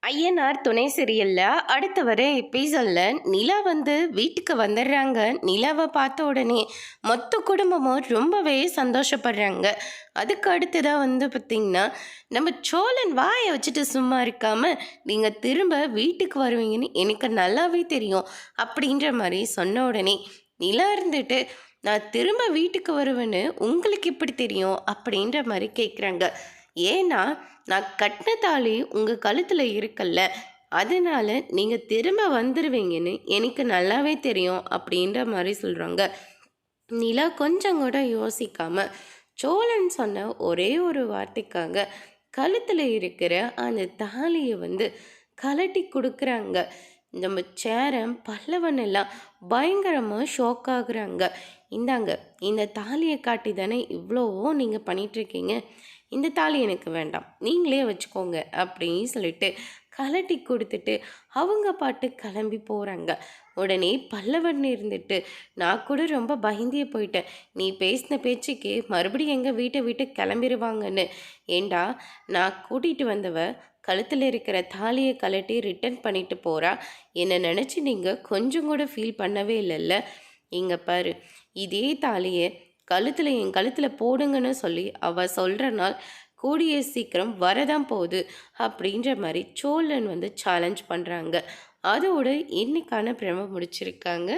ஐயனார் துணை சீரியல்ல அடுத்து வர எபிசோட்ல நிலா வந்து வீட்டுக்கு வந்துடுறாங்க. நிலாவை பார்த்த உடனே மொத்த குடும்பமும் ரொம்பவே சந்தோஷப்படுறாங்க. அதுக்கு அடுத்ததாக வந்து பார்த்திங்கன்னா, நம்ம சோழன் வாயை வச்சுட்டு சும்மா இருக்காம நீங்கள் திரும்ப வீட்டுக்கு வருவீங்கன்னு எனக்கு நல்லாவே தெரியும் அப்படின்ற மாதிரி சொன்ன உடனே நிலா இருந்துட்டு, நான் திரும்ப வீட்டுக்கு வருவேன்னு உங்களுக்கு எப்படி தெரியும் அப்படின்ற மாதிரி கேட்குறாங்க. ஏன்னா நான் கட்டின தாலி உங்கள் கழுத்தில் இருக்கல்ல, அதனால நீங்கள் திரும்ப வந்துடுவீங்கன்னு எனக்கு நல்லாவே தெரியும் அப்படின்ற மாதிரி சொல்கிறாங்க. நிலா கொஞ்சம் கூட யோசிக்காம சோழன் சொன்ன ஒரே ஒரு வார்த்தைக்காக கழுத்தில் இருக்கிற அந்த தாலியை வந்து கலட்டி கொடுக்குறாங்க. நம்ம சேரம் பல்லவன் எல்லாம் பயங்கரமாக ஷாக் ஆகுறாங்க. இந்தாங்க, இந்த தாலியை காட்டி தானே இவ்வளோவோ நீங்கள் பண்ணிகிட்ருக்கீங்க, இந்த தாலி எனக்கு வேண்டாம், நீங்களே வச்சுக்கோங்க அப்படின்னு சொல்லிட்டு கலட்டி கொடுத்துட்டு அவங்க பாட்டு கிளம்பி போகிறாங்க. உடனே பல்லவன் இருந்துட்டு, நான் கூட ரொம்ப பயந்தியே போயிட்டேன், நீ பேசின பேச்சுக்கு மறுபடியும் எங்கள் வீட்டை விட்டு கிளம்பிடுவாங்கன்னு. ஏண்டா, நான் கூட்டிகிட்டு வந்தவ கழுத்தில் இருக்கிற தாலியை கலட்டி ரிட்டர்ன் பண்ணிட்டு போகிறா, என்னை நினச்சி நீங்கள் கொஞ்சம் கூட ஃபீல் பண்ணவே இல்லைல்ல. இங்கே பாரு, இதே தாலியை என் கழுத்தில் போடுங்கன்னு சொல்லி அவள் சொல்கிற நாள் கூடிய சீக்கிரம் வரதான் போகுது அப்படின்ற மாதிரி சோழன் வந்து சேலஞ்ச் பண்ணுறாங்க. அதோடு இன்னைக்கான பிரம முடிச்சிருக்காங்க.